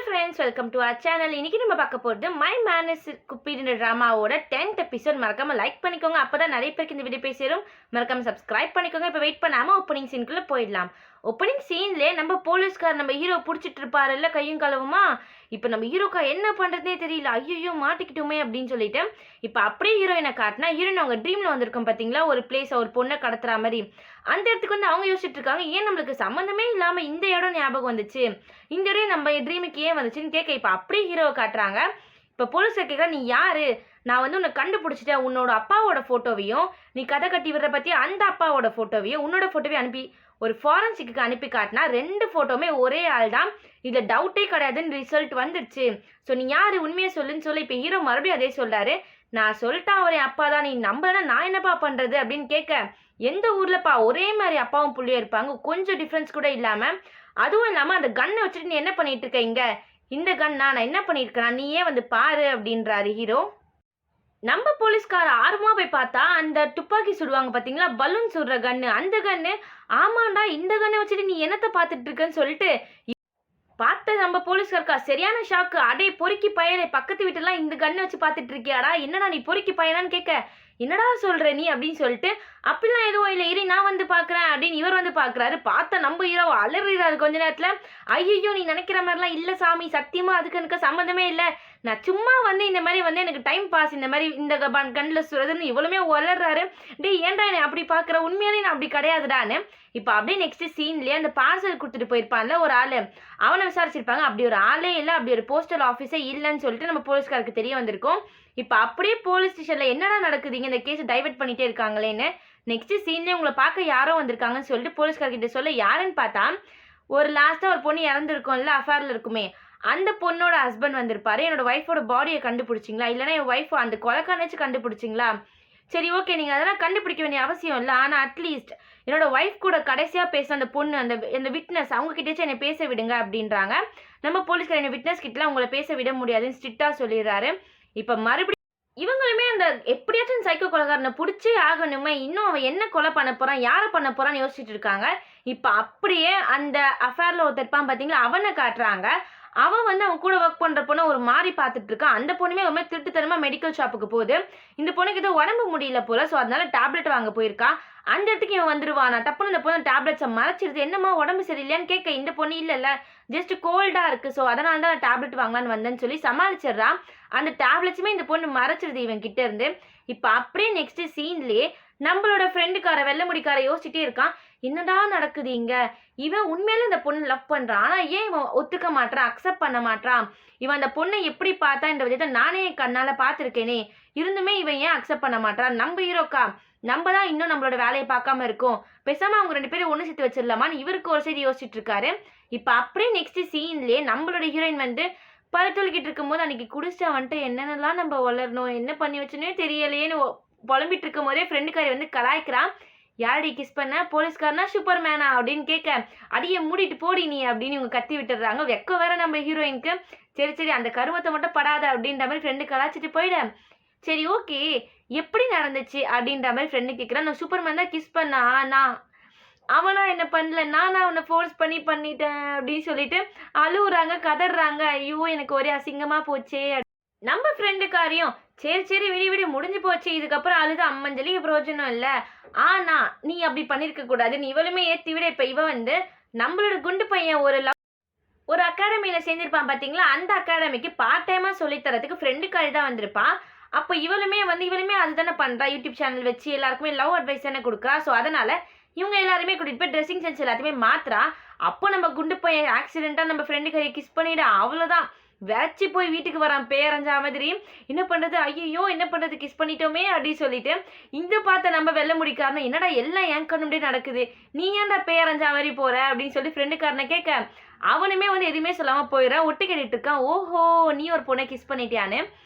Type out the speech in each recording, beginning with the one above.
friends, welcome to our channel. இன்னைக்கு நம்ம பார்க்க போறது My Man is Cupid டிராமாவோட 10th episode. மறக்காம லைக் பண்ணிக்கோங்க, அப்பதான் நிறைய பேருக்கு இந்த வீடியோ போய் சேரும். மறக்காம சப்ஸ்கிரைப் பண்ணிக்கோங்க. இப்போ வெயிட் பண்ணாம ஓப்பனிங் சீனுக்குள்ள போயிடலாம். ஓப்பனிங் சீன்லேயே நம்ம போலீஸ்கார் நம்ம ஹீரோ பிடிச்சிட்டு இருப்பாருல்ல கையும் களவுமா. இப்போ நம்ம ஹீரோக்கா என்ன பண்ணுறதே தெரியல, ஐயோ மாட்டிக்கிட்டோமே அப்படின்னு சொல்லிட்டு இப்போ அப்படியே ஹீரோயினை காட்டினா ஹீரோயின் அவங்க ட்ரீமில் வந்திருக்கோம் பார்த்தீங்களா, ஒரு பிளேஸ் ஒரு பொண்ணை கடத்துற மாதிரி. அந்த இடத்துக்கு வந்து அவங்க யோசிச்சுட்டு இருக்காங்க, ஏன் நம்மளுக்கு சம்மந்தமே இல்லாமல் இந்த இடம் ஞாபகம் வந்துச்சு, இந்த இடம் நம்ம ட்ரீமுக்கு ஏன் வந்துச்சுன்னு கேட்க இப்போ அப்படியே ஹீரோவை காட்டுறாங்க. இப்போ போலீஸ் கேட்குறா, நீ யாரு, நான் வந்து உன்னை கண்டுபிடிச்சிட்டேன், உன்னோட அப்பாவோட ஃபோட்டோவையும் நீ கதை கட்டி விடுற பற்றி அந்த அப்பாவோட ஃபோட்டோவையும் உன்னோட ஃபோட்டோவையும் அனுப்பி ஒரு ஃபாரன்சிக்கு அனுப்பி காட்டினா 2 ஃபோட்டோவுமே ஒரே ஆள் தான், இதில் டவுட்டே கிடையாதுன்னு ரிசல்ட் வந்துடுச்சு. ஸோ நீ யார் உண்மையை சொல்லுன்னு சொல்லி இப்போ ஹீரோ மறுபடியும் அதே சொல்கிறாரு. நான் சொல்லிட்டேன் அவரே அப்பா தான், நீ நம்பலன்னா நான் என்னப்பா பண்ணுறது அப்படின்னு கேட்க, எந்த ஊர்லப்பா ஒரே மாதிரி அப்பாவும் புள்ளியும் இருப்பாங்க, கொஞ்சம் டிஃப்ரென்ஸ் கூட இல்லாமல், அதுவும் இல்லாமல் அந்த கன்னை வச்சுட்டு நீ என்ன பண்ணிட்டு இருக்க, இங்கே இந்த கன்னா நான் என்ன பண்ணியிருக்கேன் நீயே வந்து பாரு அப்படின்றாரு ஹீரோ. நம்ம போலீஸ்கார ஆர்வமாக போய் பார்த்தா அந்த துப்பாக்கி சுடுவாங்க பார்த்தீங்களா, பலூன் சுடுற கன்னு, அந்த கன்னு. ஆமாண்டா இந்த கன்னை வச்சுட்டு நீ என்னத்தை பார்த்துட்டு இருக்கன்னு சொல்லிட்டு பார்த்த நம்ம போலீஸ்காரக்கா சரியான ஷாக்கு. அடே பொறுக்கி பையனை, பக்கத்து வீட்டெல்லாம் இந்த கண்ணை வச்சு பார்த்துட்டு இருக்கியாடா, என்னடா நீ பொறுக்கி பையனான்னு கேட்க, என்னடா சொல்கிற நீ அப்படின்னு சொல்லிட்டு, அப்படிலாம் எதுவும் இல்லை இரு நான் வந்து பார்க்குறேன் அப்படின்னு இவர் வந்து பார்க்குறாரு. பார்த்தா நம்ம ஹீரோ அலறாரு கொஞ்ச நேரத்தில். ஐயோ நீ நினைக்கிற மாதிரிலாம் இல்லை சாமி, சத்தியமாக அதுக்கு எனக்கு சம்மந்தமே இல்லை, நான் சும்மா வந்து இந்த மாதிரி வந்து எனக்கு டைம் பாஸ், இந்த மாதிரி இந்த கண்ணில் சுடுறதுன்னு இவ்வளவுமே வளர்றாரு. டே ஏன்டா என்னை அப்படி பார்க்குற, உண்மையாலே நான் அப்படி கிடையாதுடான்னு. இப்போ அப்படியே நெக்ஸ்ட் சீன்லேயே அந்த பார்சல் கொடுத்துட்டு போயிருப்பான்ல ஒரு ஆள், அவனை விசாரிச்சிருப்பாங்க. அப்படி ஒரு ஆளே இல்லை, அப்படி ஒரு போஸ்டல் ஆஃபீஸே இல்லைன்னு சொல்லிட்டு நம்ம போலீஸ்காருக்கு தெரிய வந்திருக்கோம். இப்போ அப்படியே போலீஸ் ஸ்டேஷனில் என்னடா நடக்குதுங்க, இந்த கேஸை டைவர்ட் பண்ணிகிட்டே இருக்காங்களேன்னு நெக்ஸ்ட் சீன்லேயே உங்களை பார்க்க யாரோ வந்திருக்காங்கன்னு சொல்லிட்டு போலீஸ்கார்கிட்ட சொல்ல, யாருன்னு பார்த்தா ஒரு லாஸ்ட்டாக ஒரு பொண்ணு இறந்துருக்கோம்ல அஃபேரில் இருக்குமே, அந்த பொண்ணோட ஹஸ்பண்ட் வந்திருப்பாரு. என்னோட ஒய்ஃபோட பாடியை கண்டுபிடிச்சிங்களா, இல்லைனா என் ஒய்ஃப் அந்த கொலைக்கானச்சு கண்டுபிடிச்சிங்களா, சரி ஓகே நீங்கள் அதெல்லாம் கண்டுபிடிக்க வேண்டிய அவசியம் இல்லை, ஆனால் அட்லீஸ்ட் என்னோட ஒய்ஃப் கூட கடைசியாக பேச அந்த பொண்ணு அந்த விட்னஸ் அவங்ககிட்டச்சும் என்னை பேச விடுங்க அப்படின்றாங்க. நம்ம போலீஸ்கார என்ன விட்னஸ் கிட்டலாம் உங்களை பேச விட முடியாதுன்னு ஸ்ட்ரிக்டாக சொல்லிடுறாரு. இப்போ மறுபடியும் இவங்களுமே அந்த எப்படியாச்சும் சைக்கோ கொலைகாரனை பிடிச்சே ஆகணுமே, இன்னும் அவன் என்ன கொலை பண்ண போகிறான், யாரை பண்ண போகிறான்னு யோசிச்சுட்டு இருக்காங்க. இப்போ அப்படியே அந்த அஃபேரில் ஒருத்தர் இருப்பான் பார்த்தீங்களா, அவனை காட்டுறாங்க. அவன் வந்து அவன் கூட ஒர்க் பண்ணுற பொண்ணை ஒரு மாதிரி பார்த்துட்டு இருக்கான். அந்த பொண்ணுமே ஒரு மாதிரி திருட்டுத்தனமாக மெடிக்கல் ஷாப்புக்கு போகுது. இந்த பொண்ணுக்கு ஏதோ உடம்பு முடியல போல, ஸோ அதனால டேப்லெட் வாங்க போயிருக்கா. அந்த இடத்துக்கு இவன் வந்துருவானா, டப்புன்னு இந்த பொண்ணு டேப்லெட்ஸை மறைச்சிருது. என்னம்மா உடம்பு சரியில்லையான்னு கேட்க, இந்த பொண்ணு இல்லைல்ல ஜஸ்ட் கோல்டாக இருக்குது, ஸோ அதனால தான் நான் டேப்லெட் வாங்கலான்னு வந்தேன்னு சொல்லி சமாளிச்சிடுறான். அந்த டேப்லெட்ஸுமே இந்த பொண்ணு மறைச்சிருது இவன் கிட்ட இருந்து. இப்போ அப்படியே நெக்ஸ்ட் சீன்லேயே நம்மளோட ஃப்ரெண்டுக்கார வெள்ளை முடிக்கார யோசிச்சுட்டே இருக்கான், என்னடா நடக்குது இங்க, இவன் உண்மையில இந்த பொண்ணு லவ் பண்றான், ஆனா ஏன் இவன் ஒத்துக்க மாட்டான், அக்செப்ட் பண்ண மாட்டான், இவன் அந்த பொண்ணை எப்படி பார்த்தான்ற விதத்தை நானே கண்ணால பார்த்துருக்கேனே, இருந்துமே இவன் ஏன் அக்செப்ட் பண்ண மாட்டான், நம்ம ஹீரோக்கா நம்ம தான் இன்னும் நம்மளோட வேலையை பார்க்காம இருக்கோம், பேசாம அவங்க 2 பேரும் ஒன்று சேர்த்து வச்சிடலாமான்னு இவருக்கு ஒரு சைடு யோசிச்சுட்டு இருக்காரு. இப்போ அப்படியே நெக்ஸ்ட் சீன்லேயே நம்மளோட ஹீரோயின் வந்து பழத்தொழிக்கிட்டு இருக்கும்போது அன்னைக்கு குடிச்சிட்டு வந்துட்டு என்னென்னலாம் நம்ம வளரணும், என்ன பண்ணி வச்சுன்னே தெரியலையேன்னு புலம்பிட்டு இருக்கும் போதே ஃப்ரெண்டுக்காரி வந்து கலாய்க்கிறான். யாரடி கிஸ் பண்ண, போலீஸ்காரனா சூப்பர் மேனா அப்படின்னு கேட்க, அடியை மூடிட்டு போடி நீ அப்படின்னு இவங்க கத்தி விட்டுடுறாங்க. வெக்க வேற நம்ம ஹீரோயினுக்கு. சரி சரி அந்த கருவத்தை மட்டும் படாத அப்படின்ற மாதிரி ஃப்ரெண்டு கலாய்ச்சிட்டு போயிட, சரி ஓகே எப்படி நடந்துச்சு அப்படின்ற மாதிரி ஃப்ரெண்டு கேட்குறான். நான் சூப்பர் மேன் தான் கிஸ் பண்ணா, நான் அவனா என்ன பண்ணல, நானா அவனை ஃபோர்ஸ் பண்ணிட்டேன் அப்படின்னு சொல்லிட்டு அழுவுறாங்க, கதறாங்க. ஐயோ எனக்கு ஒரே அசிங்கமாக போச்சே. நம்ம ஃப்ரெண்டுக்காரையும் சரி சரி விடி முடிஞ்சு போச்சு, இதுக்கப்புறம் அழுது அம்மஞ்சலி பிரயோஜனம் இல்லை, ஆனா நீ அப்படி பண்ணியிருக்க கூடாது, நீ இவளுமே ஏற்றி விட. இப்போ இவன் வந்து நம்மளோட குண்டு பையன் ஒரு அகாடமியில் சேர்ந்திருப்பான் பார்த்தீங்களா, அந்த அகாடமிக்கு பார்ட் டைமாக சொல்லித்தரத்துக்கு ஃப்ரெண்டுக்காரி தான் வந்திருப்பான். அப்போ இவளுமே அதுதானே பண்ணுறா, யூடியூப் சேனல் வச்சு எல்லாருக்குமே லவ் அட்வைஸ் தானே கொடுக்குறா. ஸோ அதனால் இவங்க எல்லாருமே கூட்டிகிட்டு போய் ட்ரெஸ்ஸிங் சென்ஸ் எல்லாத்தையுமே மாற்றுறா. அப்போ நம்ம குண்டு பையன் ஆக்சிடெண்ட்டாக நம்ம ஃப்ரெண்டுக்காரியை கிஸ் பண்ணிவிட, அவ்வளோதான் வச்சு போய் வீட்டுக்கு வரான் பேரஞ்சா மாதிரி. என்ன பண்ணுறது, ஐயோ என்ன பண்ணுறது, கிஸ் பண்ணிட்டோமே அப்படின்னு சொல்லிட்டு இந்த பார்த்த நம்ம வெள்ள முடிக்காரன, என்னடா எல்லாம் என் கண்ணுடைய நடக்குது, நீ ஏன்டா பேரஞ்சா மாதிரி போகிற அப்படின்னு சொல்லி ஃப்ரெண்டுக்காரனை கேட்க, அவனுமே வந்து எதுவுமே சொல்லாமல் போயிடான், ஒட்டு கேட்டுட்டு இருக்கான். ஓஹோ நீ ஒரு பொண்ணை கிஸ் பண்ணிட்டியான்னு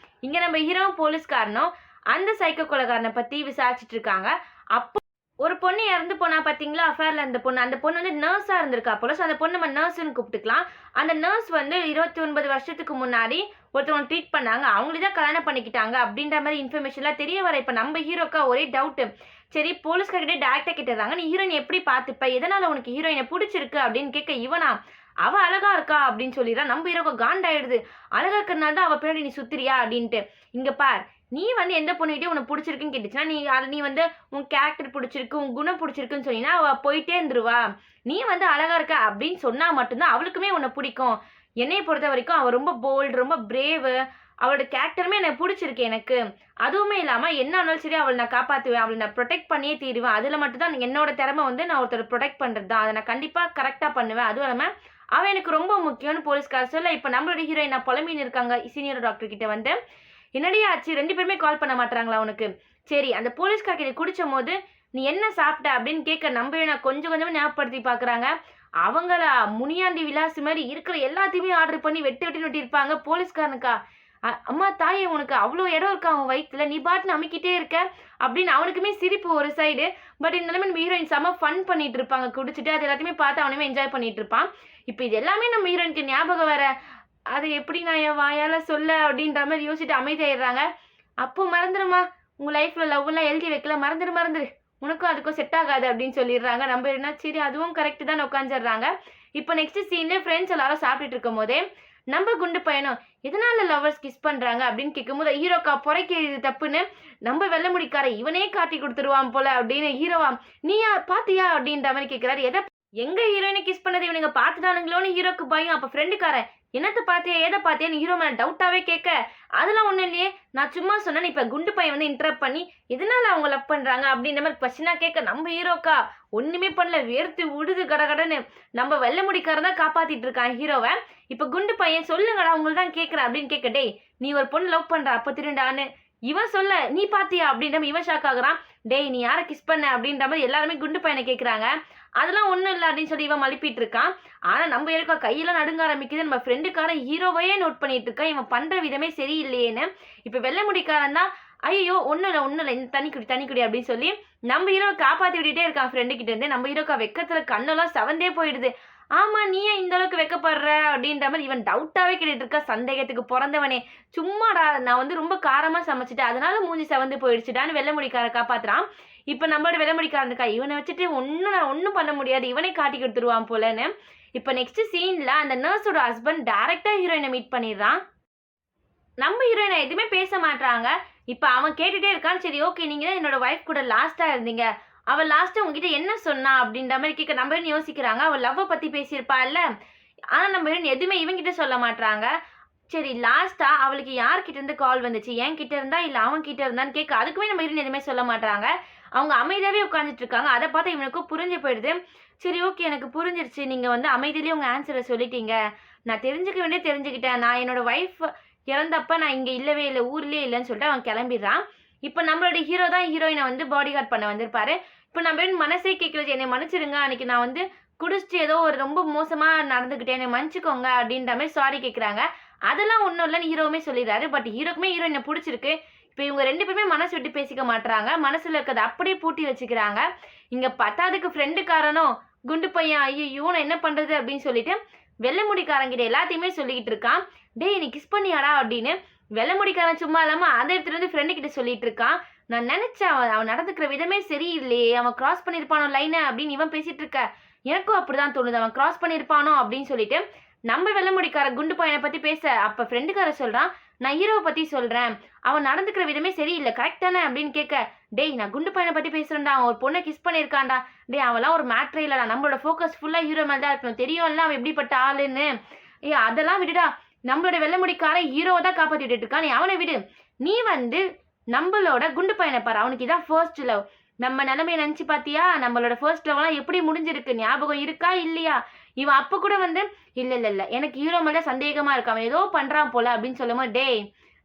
இங்கே நம்ம ஹீரோ போலீஸ்காரனும் அந்த சைக்கோ கொலைகாரனை பற்றி விசாரிச்சுட்டு இருக்காங்க. அப்போ ஒரு பொண்ணு இறந்து போனா பார்த்தீங்களா அஃபேரில், அந்த பொண்ணு வந்து நர்ஸாக இருந்திருக்கா போல. ஸோ அந்த பொண்ணு நம்ம நர்ஸ்ன்னு கூப்பிட்டுக்கலாம். அந்த நர்ஸ் வந்து 29 வருஷத்துக்கு முன்னாடி ஒருத்தவங்க ட்ரீட் பண்ணாங்க, அவங்களே தான் கல்யாணம் பண்ணிக்கிட்டாங்க அப்படின்ற மாதிரி இன்ஃபர்மேஷன்லாம் தெரிய வர. இப்போ நம்ம ஹீரோக்கா ஒரே டவுட்டு, சரி போலீஸ்கார்கிட்டே டேரக்டாக கேட்டுறாங்க, நீ ஹீரோயின் எப்படி பார்த்துப்ப, எதனால் உனக்கு ஹீரோயினை பிடிச்சிருக்கு அப்படின்னு கேட்க, இவனா அவ அழகா இருக்கா அப்படின்னு சொல்லிடுறா. நம்ம ஹீரோக்கு காண்டாயிடுது. அழகா இருக்கிறனால தான் அவ பின்னாடி நீ சுத்துறியா அப்படின்ட்டு. இங்க பார், நீ வந்து எந்த பொண்ணுகிட்டயும் உனக்கு பிடிச்சிருக்குன்னு கேட்டுச்சுன்னா, நீ வந்து உன் கேரக்டர் பிடிச்சிருக்கு, உன் குணம் பிடிச்சிருக்குன்னு சொன்னீன்னா, அவ போயிட்டே இருந்துருவா. நீ வந்து அழகா இருக்க அப்படின்னு சொன்னா மட்டும்தான் அவளுக்குமே உன்னை பிடிக்கும். என்னைய பொறுத்த வரைக்கும் அவ ரொம்ப போல்டு, ரொம்ப பிரேவு. அவளோட கேரக்டருமே எனக்கு பிடிச்சிருக்கு எனக்கு. அதுவுமே இல்லாம என்ன ஆனாலும் சரி அவள நான் காப்பாத்துவேன். அவள நான் புரொடெக்ட் பண்ணியே தீருவேன். அதுல மட்டும் தான் என்னோட திறமை வந்து நான் ஒருத்தர புரொடெக்ட் பண்றது தான். அத நான் கண்டிப்பா கரெக்ட்டா பண்ணுவேன். அதுவும் இல்லாம அவ எனக்கு ரொம்ப முக்கியம்னு போலீஸ்காரர் சொல்ல, இப்ப நம்மளோட ஹீரோயினா புலம்பின்னு இருக்காங்க சீனியர் டாக்டர் கிட்ட வந்து. "என்னடி ஆச்சு? 2 பேருமே கால் பண்ண மாட்றாங்களா உனக்கு?" சரி, அந்த போலீஸ்காரர் கிட்ட குடிச்சம்போது, "நீ என்ன சாப்பிட்ட?" அப்படின்னு கேட்க நம்ம ஹீரோயினா கொஞ்சம் கொஞ்சமா ஞாபகப்படுத்தி பார்க்குறாங்க. அவங்களா முனியாண்டி விலாஸ் மாரி இருக்கிற எல்லாத்தையுமே ஆர்டர் பண்ணி வெட்டு வெட்டுன்னு வெட்டியிருப்பாங்க. போலீஸ்காரனுக்கா, அம்மா தாயே உனக்கு அவ்ளோ இடம் இருக்கா உன் வயித்துல? நீ பாட்டுன்னு அமுக்கிட்டே இருக்க." அப்படின்னு அவனுக்குமே சிரிப்பு ஒரு சைடு. பட் இருந்தாலுமே நம்ம ஹீரோயின் செம்ம ஃபன் பண்ணிட்டு இருப்பாங்க குடிச்சிட்டு. அது எல்லாத்தையுமே பார்த்து அவனுமே என்ஜாய் பண்ணிட்டு இருப்பான். இப்ப இது எல்லாமே நம்ம ஹீரோயினுக்கு ஞாபகம் வர, "அது எப்படி நான் என் வாயால சொல்ல?" அப்படின்ற மாரி யோசிச்சுட்டு அமைதியாயிடுறாங்க. "அப்போ மறந்துரும்மா. உங்க லைஃப்ல லவ்லாம் எழுதி வைக்கல. மறந்துரு மறந்துரு. உனக்கும் அதுக்கும் செட் ஆகாது." அப்படின்னு சொல்லிடுறாங்க. நம்ம என்ன சரி அதுவும் கரெக்ட் தான்னு உட்காந்துடுறாங்க. இப்ப நெக்ஸ்ட் சீன்ல ஃப்ரெண்ட்ஸ் எல்லாரும் சாப்பிட்டுட்டு இருக்கும்போதே, நம்ம குண்டு பையனும், "எதனால லவ்வர்ஸ் கிஸ் பண்றாங்க?" அப்படின்னு கேட்கும்போது, ஹீரோக்கா பொறைக்கிறது தப்புன்னு, நம்ம வெள்ள முடிக்காரன் இவனே காட்டி குடுத்துருவான் போல அப்படின்னு ஹீரோவா, "நீயா பாத்தியா?" அப்படின்ற மாரி கேட்கிறாரு. எங்க ஹீரோயின கிஸ் பண்ணது இவனுங்க பார்த்துட்டானுங்களோன்னு ஹீரோக்கு பயம். அப்ப ஃப்ரெண்டுக்காரன், "என்னத்த பாத்தியா? ஏத பாத்தியான்னு?" ஹீரோ மேல டவுட்டாவே கேட்க, "அதெல்லாம் ஒண்ணும் இல்லையே. நான் சும்மா சொன்னேன்னு." இப்ப குண்டு பையன் வந்து இன்டரப்ட் பண்ணி, "எதனால அவங்க லவ் பண்றாங்க?" அப்படின்ற மாரி கொஸ்டினா கேட்க, நம்ம ஹீரோக்கா ஒண்ணுமே பண்ணல. வேர்த்து விடுது கடகடன்னு. நம்ம வெள்ள முடிக்காரன் தான் காப்பாத்திட்டு இருக்கான் ஹீரோவ. இப்ப குண்டு பையன், "சொல்லுங்கடா உங்கள தான் கேட்கிறேன்." அப்படின்னு கேட்க, "டேய் நீ ஒரு பொண்ணு லவ் பண்ற அப்ப தெரியும்டான்னு." இவன் சொல்ல, "நீ பாத்தியா?" அப்படின்ற மாரி இவன் ஷாக் ஆகுறான். "டேய் நீ யார கிஸ் பண்ண?" அப்படின்ற மாரி எல்லாருமே குண்டு பையன கேட்கறாங்க. "அதெல்லாம் ஒண்ணும் இல்ல." அப்படின்னு சொல்லி இவன் மழுப்பிட்டு இருக்கான். ஆனா நம்ம இருக்கோம் கையெல்லாம் நடுங்க ஆரம்பிக்குது. நம்ம ஃப்ரெண்டுக்காரன் ஹீரோவையே நோட் பண்ணிட்டு இருக்கான். இவன் பண்ற விதமே சரியில்லையேன்னு. இப்ப வெள்ள முடிக்காரன் தான், "ஐயய்யோ! ஒண்ணும் இல்ல, ஒண்ணும் இல்ல. இந்த தண்ணி குடி, தண்ணி குடி." அப்படின்னு சொல்லி நம்ம ஹீரோவ காப்பாத்தி விட்டுட்டே இருக்கான் ஃப்ரெண்டு கிட்ட இருந்து. நம்ம ஹீரோக்கா வெட்கத்துல கண்ணெல்லாம் செவந்தே போயிடுது. "ஆமா, நீ ஏன் இந்த அளவுக்கு வெட்கப்படுற?" அப்படின்ற மாரி இவன் டவுட்டாவே கேட்டுட்டு இருக்கா. "சந்தேகத்துக்கு பொறந்தவனே, சும்மாடா நான் வந்து ரொம்ப காரமா சமைச்சுட்டேன். அதனால மூஞ்சி செவந்து போயிடுச்சுடான்னு." வெள்ள முடிக்காரன் காப்பாத்துறான். இப்ப நம்மளோட வெள்ள முடிக்காரன் இருக்கா, இவன வச்சுட்டு நான் ஒண்ணும் பண்ண முடியாது. இவனே காட்டி குடுத்துருவான் போலன்னு. இப்ப நெக்ஸ்ட் சீன்ல அந்த நர்ஸோட ஹஸ்பண்ட் டைரக்ட்டா ஹீரோயின மீட் பண்ணிடுறான். நம்ம ஹீரோயின் எதுவுமே பேச மாட்றாங்க. இப்ப அவன் கேட்டுட்டே இருக்கான். சரி ஓகே, நீங்க தான் என்னோட வைஃப் கூட லாஸ்ட்டா இருந்தீங்க. அவ லாஸ்ட்டா உங்ககிட்ட என்ன சொன்னா? அப்படின்ற மாரி கேட்க நம்ம ஹீரோயின் யோசிக்கிறாங்க. அவ லவ்வ பத்தி பேசியிருப்பால்ல. ஆனா நம்ம ஹீரோயின் எதுவுமே இவன்கிட்ட சொல்ல மாட்றாங்க. சரி லாஸ்ட்டா அவளுக்கு யார்கிட்ட இருந்து கால் வந்துச்சு? என்கிட்ட இருந்தா? இல்ல அவன்கிட்ட இருந்தான்னு கேட்க, அதுக்குமே நம்ம ஹீரோயின் எதுவுமே சொல்ல மாட்றாங்க. அவங்க அமைதியாவே உட்கார்ந்துட்டு இருக்காங்க. அத பார்த்து இவனுக்கும் புரிஞ்சு போயிடுது. சரி ஓகே, எனக்கு புரிஞ்சிருச்சு. நீங்க வந்து அமைதியிலேயே உங்க ஆன்ஸர சொல்லிட்டீங்க. நான் தெரிஞ்சுக்க வேண்டியது தெரிஞ்சுக்கிட்டேன். நான் என்னோட வைஃப் இறந்தப்ப நான் இங்க இல்லவே இல்ல. ஊர்லயே இல்லன்னு சொல்லிட்டு அவன் கிளம்பிடுறான். இப்ப நம்மளோட ஹீரோ தான் ஹீரோயின வந்து பாடிகார்ட் பண்ண வந்திருப்பாரு. இப்ப நம்ம மனசே கேட்கல, "என்னை மன்னிச்சிடுங்க. அன்னைக்கு நான் வந்து குடிச்சுட்டு ஏதோ ஒரு ரொம்ப மோசமா நடந்துக்கிட்டேன். என்னை மன்னிச்சுக்கோங்க." அப்படின்ற மாரி சாரி கேட்குறாங்க. அதெல்லாம் ஒண்ணும் இல்லன்னு ஹீரோவுமே சொல்லிடுறாரு. பட் ஹீரோக்குமே ஹீரோயின புடிச்சிருக்கு. இப்ப இவங்க 2 பேருமே மனசு விட்டு பேசிக்க மாட்றாங்க. மனசுல இருக்கிறத அப்படியே பூட்டி வச்சுக்கிறாங்க. இங்க பத்தாததுக்கு ஃப்ரெண்டுக்காரனும், குண்டு பையன், "ஐயய்யோ! நான் என்ன பண்றது?" அப்படின்னு சொல்லிட்டு வெள்ள முடிக்காரன்கிட்ட எல்லாத்தையுமே சொல்லிக்கிட்டு இருக்கான். "டேய் நீ கிஸ் பண்ணியாடா?" அப்படின்னு. வெள்ள முடிக்காரன் சும்மா இல்லாம அத எடுத்துட்டு வந்து ஃப்ரெண்டு கிட்ட சொல்லிட்டு இருக்கான். "நான் நெனச்சேன் அவன் நடந்துக்கிற விதமே சரியில்லையே. அவன் கிராஸ் பண்ணியிருப்பானோ லைன." அப்படின்னு இவன் பேசிட்டு இருக்க, "எனக்கும் அப்படிதான் தோணுது. அவன் கிராஸ் பண்ணியிருப்பானோ." அப்படின்னு சொல்லிட்டு நம்ம வெள்ள முடிக்கார குண்டு பையன பத்தி பேச, அப்ப ஃப்ரெண்டுக்காரன் சொல்றான், "நான் ஹீரோவ பத்தி சொல்றேன். அவன் நடந்துக்கிற விதமே சரியில்ல. கரெக்ட் தானே?" அப்படின்னு கேட்க, "டேய் நான் குண்டு பையன பத்தி பேசுறேன்டா. அவன் ஒரு பொண்ண கிஸ் பண்ணியிருக்கான்டா. டேய் அவன்லாம் ஒரு மேட்டரே இல்லடா. நம்மளோட ஃபோக்கஸ் ஃபுல்லா ஹீரோ மேல தான் இருக்கணும். தெரியும்ல அவன் எப்படிப்பட்ட ஆளுன்னு. ஏய் அதெல்லாம் விடுடா. நம்மளோட வெள்ள முடிக்காரன் ஹீரோவ தான் காப்பாத்தி விட்டுட்டு இருக்கான். நீ அவன விடு. நீ வந்து நம்பளோட குண்டு பையன பாரு. அவனுக்கு இதான் ஃபர்ஸ்ட் லவ். நம்ம நிலைமைய நெனச்சு பாத்தியா? நம்மளோட ஃபர்ஸ்ட் லவ்லாம் எப்படி முடிஞ்சிருக்கு? ஞாபகம் இருக்கா? இல்லையா?" இவன் அப்ப கூட வந்து, "இல்ல, இல்ல, இல்ல. எனக்கு ஹீரோ மேல சந்தேகமா இருக்கு. அவன் ஏதோ பண்றான் போல." அப்படின்னு சொல்லும்போது, "டேய்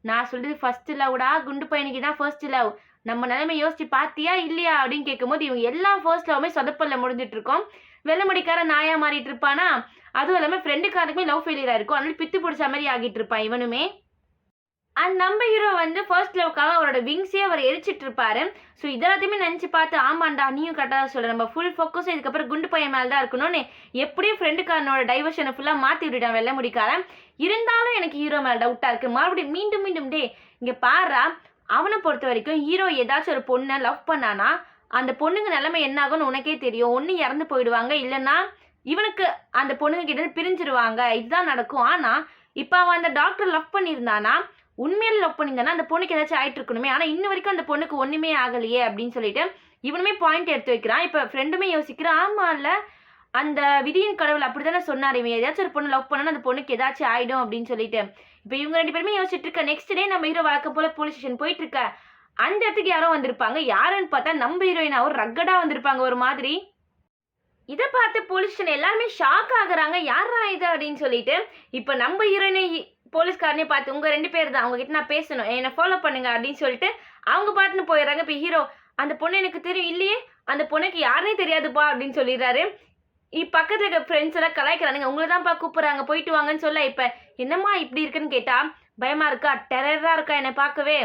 நான் சொல்றது ஃபர்ஸ்ட் லவ்டா. குண்டு பையனுக்கு இதான் ஃபர்ஸ்ட் லவ். நம்ம நிலைமைய யோசிச்சு பாத்தியா? இல்லையா?" அப்படின்னு கேட்கும்போது, இவங்க எல்லா ஃபர்ஸ்ட் லவ்வுமே சொதப்பல்ல முடிஞ்சிட்டு இருக்கும். வெள்ள முடிக்காரன் நாயா மாறிட்டு இருப்பானா? அதுவும் இல்லாம ஃப்ரெண்டுக்காரனுக்குமே லவ் ஃபெயிலியர் ஆயிருக்கும். அதனால பித்து புடிச்ச மாரி ஆகிட்டு இருப்பான் இவனுமே. அண்ட் நம்ம ஹீரோ வந்து ஃபர்ஸ்ட் லவ்க்காக அவரோட விங்ஸே அவர் எரிச்சிட்டு இருப்பாரு. ஸோ இதெல்லாத்தையுமே நினச்சு பார்த்து, "ஆமாண்டா நீயும் கரெக்டாக தான் சொல்ற. நம்ம ஃபுல் ஃபோக்கஸும் இதுக்கப்புறம் குண்டு பையன் மேல தான் இருக்கணும்னு." எப்படியும் ஃப்ரெண்டுக்காரனோட டைவர்ஷனை ஃபுல்லாக மாற்றி விட்டுட்டான் வெள்ள முடிக்காரன். இருந்தாலும் எனக்கு ஹீரோ மேல டவுட்டாக இருக்கு. மறுபடியும் மீண்டும் மீண்டும், "டேய் இங்க பார்றா, அவனை பொறுத்த வரைக்கும் ஹீரோ ஏதாச்சும் ஒரு பொண்ணை லவ் பண்ணானா, அந்த பொண்ணுங்க நிலைமை என்ன ஆகும்னு உனக்கே தெரியும். ஒண்ணு இறந்து போயிடுவாங்க, இல்லைன்னா இவனுக்கு அந்த பொண்ணுங்க கிட்ட இருந்து பிரிஞ்சிருவாங்க, இதுதான் நடக்கும். ஆனா இப்ப அவன் அந்த டாக்டர் லவ் பண்ணியிருந்தானா, உண்மையில லவ் பண்ணியிருந்தானா அந்த பொண்ணுக்கு ஏதாச்சும் ஆயிட்டு இருக்கணுமே. ஆனா இன்ன வரைக்கும் அந்த பொண்ணுக்கு ஒண்ணுமே ஆகலையே அப்படின்னு சொல்லிட்டு இவனுமே பாயிண்ட் எடுத்து வைக்கிறான். இப்ப ஃப்ரெண்டுமே யோசிக்கிறான், ஆமால்ல அந்த விதியின் கடவுள் அப்படித்தானே சொன்னாரு. இவன் ஏதாச்சும் ஒரு பொண்ணு லவ் பண்ணா அந்த பொண்ணுக்கு ஏதாச்சும் ஆயிடும் அப்படின்னு சொல்லிட்டு. இப்ப இவங்க 2 பேருமே யோசிச்சுட்டு இருக்க. நெக்ஸ்ட் டே நம்ம ஹீரோ வழக்கம் போல போலீஸ் ஸ்டேஷன் போயிட்டு இருக்க. அந்த இடத்துக்கு யாரோ வந்திருப்பாங்க. யாருன்னு பார்த்தா நம்ம ஹீரோயினாவும் ரக்கடா வந்திருப்பாங்க ஒரு மாதிரி. இத பார்த்து போலீஸ் ஸ்டேஷன் எல்லாருமே ஷாக் ஆகுறாங்க. யார்ரா இது அப்படின்னு சொல்லிட்டு. இப்ப நம்ம ஹீரோயினை போலீஸ்காரனே பார்த்து உங்க 2 பேர் தான். அவங்க கிட்ட நான் பேசணும். என்ன ஃபாலோ பண்ணுங்க அப்படின்னு சொல்லிட்டு அவங்க பாட்டுன்னு போயிடுறாங்க. இப்ப ஹீரோ அந்த பொண்ணு எனக்கு தெரியும் இல்லையே, அந்த பொண்ணுக்கு யாருனே தெரியாதுப்பா அப்படின்னு சொல்லிடுறாரு. பக்கத்துல இருக்க ஃப்ரெண்ட்ஸ் எல்லாம் கலாய்க்கிறானுங்க. உங்களை தான்ப்பா கூப்பிடுறாங்க போயிட்டு வாங்கன்னு சொல்ல. இப்ப என்னம்மா இப்படி இருக்குன்னு கேட்டா, பயமா இருக்கா, டெரரா இருக்கா என்னை பார்க்கவே,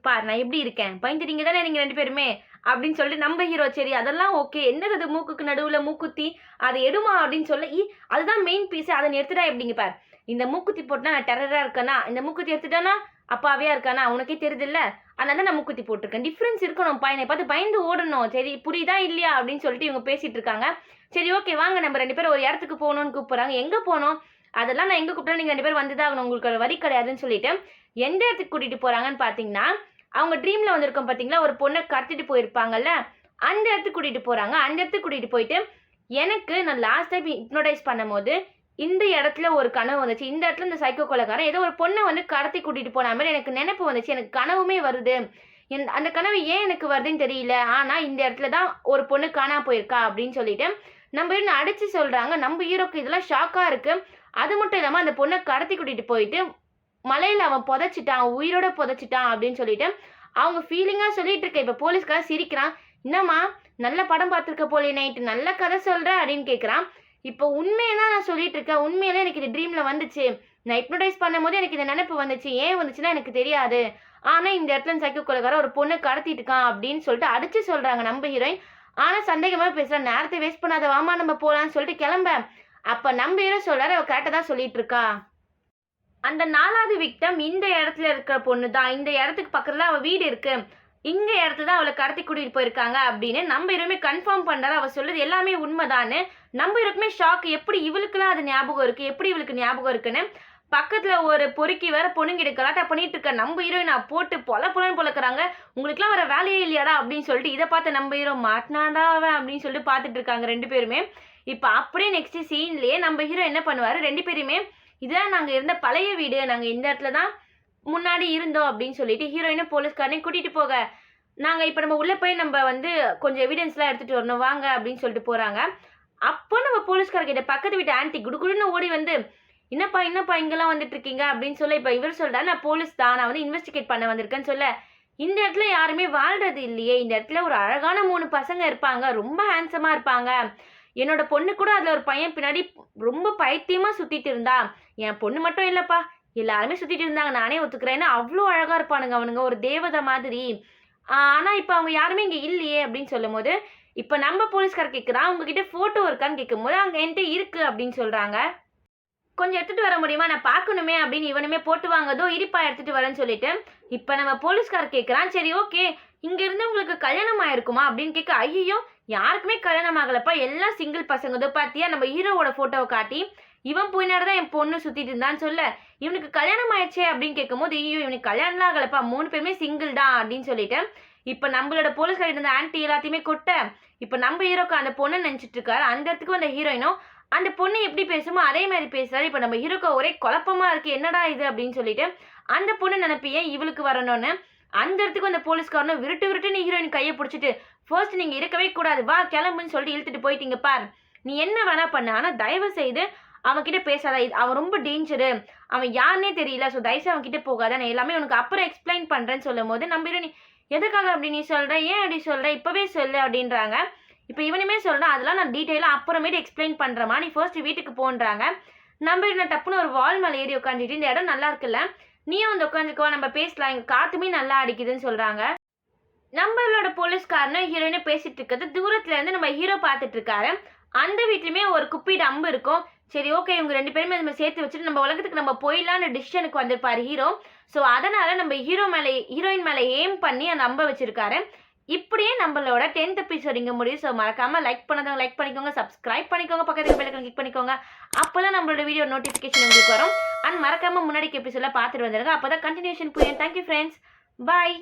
பார் நான் எப்படி இருக்கேன், பயந்துட்டீங்க தானே நீங்க 2 பேருமே அப்படின்னு சொல்லிட்டு நம்ம ஹீரோ சரி அதெல்லாம் ஓகே, என்னது அது மூக்குக்கு நடுவுல மூக்குத்தி, அதை எடுமா அப்படின்னு சொல்ல, அதுதான் மெயின் பீஸ், அதை நீ எடுத்துட்டா எப்படிங்க பார், இந்த மூக்குத்தி போட்டுனா நான் டெரரா இருக்கேனா, இந்த மூக்குத்தி எடுத்துட்டானா அப்பாவியா இருக்கானா, உனக்கே தெரியுது இல்ல, அதனால தான் நான் மூக்குத்தி போட்டிருக்கேன், டிஃப்ரென்ஸ் இருக்கணும் பையனை பார்த்து பயந்து ஓடணும், சரி புரியுதா இல்லையா அப்படின்னு சொல்லிட்டு இவங்க பேசிட்டு இருக்காங்க. சரி ஓகே வாங்க நம்ம 2 பேரும் ஒரு இடத்துக்கு போகணும்னு கூப்பிடுறாங்க. எங்க போனோம், அதெல்லாம் நான் எங்க கூப்பிட்டா நீங்க 2 பேரும் வந்துதான் ஆகணும், உங்களுக்கு வரி கிடையாதுன்னு சொல்லிட்டு எந்த இடத்துக்கு கூட்டிட்டு போறாங்கன்னு பாத்தீங்கன்னா, அவங்க ட்ரீம்ல வந்திருக்கோம் பாத்தீங்களா, ஒரு பொண்ணை கடத்திட்டு போயிருப்பாங்கல்ல, அந்த இடத்துக்கு கூட்டிட்டு போறாங்க. அந்த இடத்துக்கு கூட்டிட்டு போயிட்டு எனக்கு நான் லாஸ்ட் டைம் ஹிப்னோடைஸ் பண்ணும்போது இந்த இடத்துல ஒரு கனவு வந்துச்சு, இந்த இடத்துல இந்த சைக்கோ கொலைக்காரன் ஏதோ ஒரு பொண்ணை வந்து கடத்தி கூட்டிட்டு போன மாதிரி எனக்கு நினைப்பு வந்துச்சு, எனக்கு கனவுமே வருது, அந்த கனவு ஏன் எனக்கு வருதுன்னு தெரியல, ஆனா இந்த இடத்துல தான் ஒரு பொண்ணு காணாம போயிருக்கா அப்படின்னு சொல்லிட்டு நம்ம இன்னும் அடிச்சு சொல்றாங்க. நம்ம ஹீரோக்கு இதெல்லாம் ஷாக்கா இருக்கு. அது மட்டும் இல்லாம அந்த பொண்ணை கடத்தி கூட்டிட்டு போயிட்டு மலையில அவன் புதைச்சிட்டான், உயிரோட புதைச்சிட்டான் அப்படின்னு சொல்லிட்டு அவங்க ஃபீலிங்கா சொல்லிட்டு இருக்க. இப்ப போலீஸ்காரன் சிரிக்கிறான். என்னம்மா நல்ல படம் பார்த்துருக்க போலே, நைட்டு நல்ல கதை சொல்ற அப்படின்னு கேட்குறான். இப்போ உண்மையதான் நான் சொல்லிட்டு இருக்கேன், உண்மையிலே எனக்கு இது ட்ரீம்ல வந்துச்சு, நான் ஹிப்னோடைஸ் பண்ணும்போது எனக்கு இந்த நினைப்பு வந்துச்சு, ஏன் வந்துச்சுன்னா எனக்கு தெரியாது, ஆனா இந்த இடத்துல சைக்கோ கொலைக்காரன் ஒரு பொண்ணை கடத்திட்டு இருக்கான் அப்படின்னு சொல்லிட்டு அடிச்சு சொல்றாங்க நம்ம ஹீரோயின். ஆனா சந்தேகமா பேசுறான், நேரத்தை வேஸ்ட் பண்ணாத வாமா நம்ம போலான்னு சொல்லிட்டு கிளம்ப. அப்ப நம்ம ஹீரோ சொல்றாரு, அவ கரெக்டா தான் சொல்லிட்டு இருக்கா, அந்த 4வது விக்டம் இந்த இடத்துல இருக்கிற பொண்ணு தான், இந்த இடத்துக்கு பக்கத்துல அவ வீடு இருக்கு, இங்க இடத்துல தான் அவளை கடத்தி கூட்டிட்டு போயிருக்காங்க அப்படின்னு நம்ம ஹீரோமே கன்ஃபார்ம் பண்றாரு. அவ சொல்றது எல்லாமே உண்மைதான்னு. நம்ம ஹீரோக்குமே ஷாக், எப்படி இவளுக்குலாம் அது ஞாபகம் இருக்கு, எப்படி இவளுக்கு ஞாபகம் இருக்குன்னு. பக்கத்துல ஒரு பொறுக்கி வேற பொண்ணுங்கிட்ட கலாட்டா பண்ணிட்டு இருக்க. நம்ம ஹீரோயினை போட்டு பொலன்னு பொழக்கிறாங்க. உங்களுக்குலாம் வேற வேலையே இல்லையாடா அப்படின்னு சொல்லிட்டு இதை பார்த்து நம்ம ஹீரோ மாட்டினாடா அவன் அப்படின்னு சொல்லிட்டு பார்த்துட்டு இருக்காங்க 2 பேருமே. இப்ப அப்படியே நெக்ஸ்ட் சீன்லயே நம்ம ஹீரோ என்ன பண்ணுவாரு, 2 பேருமே இதுதான் நாங்க இருந்த பழைய வீடு, நாங்க இந்த இடத்துல தான் முன்னாடி இருந்தோம் அப்படின்னு சொல்லிட்டு ஹீரோயினும் போலீஸ்காரனையும் கூட்டிட்டு போக, நாங்க இப்ப நம்ம உள்ள போய் நம்ம வந்து கொஞ்சம் எவிடன்ஸ்லாம் எடுத்துட்டு வரணும் வாங்க அப்படின்னு சொல்லிட்டு போறாங்க. அப்போ நம்ம போலீஸ்காரர்கிட்ட பக்கத்து வீட்டு ஆன்ட்டி குடுகுடுன்னு ஓடி வந்து, என்னப்பா இங்கெல்லாம் வந்துட்டு இருக்கீங்க அப்படின்னு சொல்ல. இப்ப இவர் சொல்றாரு, நான் போலீஸ் தான், நான் வந்து இன்வெஸ்டிகேட் பண்ண வந்திருக்கேன்னு சொல்ல, இந்த இடத்துல யாருமே வாழ்றது இல்லையே, இந்த இடத்துல ஒரு அழகான 3 பசங்க இருப்பாங்க, ரொம்ப ஹேண்ட்ஸமா இருப்பாங்க, என்னோட பொண்ணு கூட அதுல ஒரு பையன் பின்னாடி ரொம்ப பைத்தியமா சுத்திட்டு இருந்தா, என் பொண்ணு மட்டும் இல்லப்பா எல்லாருமே சுத்திட்டு இருந்தாங்க, நானே ஒத்துக்கிறேன்னு, அவ்வளோ அழகா இருப்பானுங்க அவனுங்க, ஒரு தேவதை மாதிரி. ஆனா இப்ப அவங்க யாருமே இங்க இல்லையே அப்படின்னு சொல்லும் போது, இப்ப நம்ம போலீஸ்கார் கேட்கிறான், உங்ககிட்ட போட்டோ இருக்கான்னு கேட்கும் போது, அங்க என்கிட்ட இருக்கு அப்படின்னு சொல்றாங்க. கொஞ்சம் எடுத்துட்டு வர முடியுமா, நான் பார்க்கணுமே அப்படின்னு இவனுமே போட்டு வாங்கதோ இருப்பா எடுத்துட்டு வரேன்னு சொல்லிட்டு இப்ப நம்ம போலீஸ்கார் கேட்கறான். சரி ஓகே, இங்க இருந்து உங்களுக்கு கல்யாணம் ஆயிருக்குமா அப்படின்னு கேட்க, ஐயோ யாருக்குமே கல்யாணம் ஆகலப்பா, எல்லாம் சிங்கிள் பசங்கதோ, பாத்தியா நம்ம ஹீரோவோட போட்டோவை காட்டி இவன் போயினாடுதான் என் பொண்ணு சுத்திட்டு இருந்தான்னு சொல்ல, இவனுக்கு கல்யாணம் ஆயிடுச்சே அப்படின்னு கேட்கும் போது, ஐயோ இவனுக்கு கல்யாணம் ஆகலப்பா, 3 பேருமே சிங்கிள் தான் அப்படின்னு சொல்லிட்டு இப்ப நம்மளோட போலீஸ்கார் இருந்த ஆன்டி எல்லாத்தையுமே கொட்ட, இப்ப நம்ம ஹீரோக்கு அந்த பொண்ணு நினைச்சிட்டு இருக்காரு. அந்த இடத்துக்கு வந்த ஹீரோயினும் அந்த பொண்ணு எப்படி பேசுமோ அதே மாதிரி பேசுறாரு. இப்ப நம்ம ஹீரோக்கு ஒரே குழப்பமா இருக்கு, என்னடா இது அப்படின்னு சொல்லிட்டு அந்த பொண்ணு நினைப்பிய இவளுக்கு வரணும்னு அந்த இடத்துக்கு அந்த போலீஸ்காரனும் விருட்டுன்னு ஹீரோயின் கையை பிடிச்சிட்டு, ஃபர்ஸ்ட் நீங்க இருக்கவே கூடாது, வா கிளம்புன்னு சொல்லிட்டு இழுத்துட்டு போயிட்டீங்க பார், நீ என்ன வேணா பண்ண, ஆனா தயவு செய்து அவன் கிட்ட பேசாத, அவன் ரொம்ப டேஞ்சரு, அவன் யாருன்னே தெரியல, ஸோ தயவுசெய்து அவன் கிட்ட போகாத, நான் எல்லாமே உனக்கு அப்புறம் எக்ஸ்பிளைன் பண்றேன்னு சொல்லும் போது நம்ம ஹீரோனி எதுக்காக அப்படி நீ சொல்ற, ஏன் அப்படி சொல்ற, இப்பவே சொல்லு அப்படின்றாங்க. இப்போ இவனுமே சொல்றான், அதெல்லாம் நான் டீட்டெயிலாக அப்புறமேட்டு எக்ஸ்பிளைன் பண்றேமா, நீ ஃபர்ஸ்ட் வீட்டுக்கு போன்றாங்க. நம்ம என்ன டப்புன்னு ஒரு வால் மேலே ஏறி உட்காந்துட்டு, இந்த இடம் நல்லா இருக்குல்ல, நீயும் வந்து உட்காந்துக்கோ, நம்ம பேசலாம், இங்க காத்துமே நல்லா அடிக்குதுன்னு சொல்றாங்க. நம்மளோட போலீஸ்காரனும் ஹீரோயினும் பேசிட்டு இருக்கிறது தூரத்துல இருந்து நம்ம ஹீரோ பார்த்துட்டு இருக்காரு. அந்த வீட்லயுமே ஒரு குப்பீடு அம்பு இருக்கும். சரி ஓகே, இவங்க 2 பேருமே நம்ம சேர்த்து வச்சுட்டு நம்ம உலகத்துக்கு நம்ம போயிடலான்னு டிசிஷனுக்கு வந்திருப்பாரு ஹீரோ. ஸோ அதனால நம்ம ஹீரோயின் மேலே எய்ம் பண்ணி அந்த அம்பை வச்சிருக்காரு. இப்படியே நம்மளோட 10th எபிசோட் இங்க முடியும். ஸோ மறக்காம லைக் பண்ணாதவங்க லைக் பண்ணிக்கோங்க, சப்ஸ்கிரைப் பண்ணிக்கோங்க, பக்கத்துல பெல் ஐகான் கிளிக் பண்ணிக்கோங்க. அப்பதான் நம்மளோட வீடியோ நோட்டிஃபிகேஷன் உங்களுக்கு வரும். அண்ட் மறக்காம முன்னாடி எபிசோட்ல பார்த்துட்டு வந்துடுங்க. அப்பதான் கண்டினியூஷன் புரியும். Thank you friends. பாய்.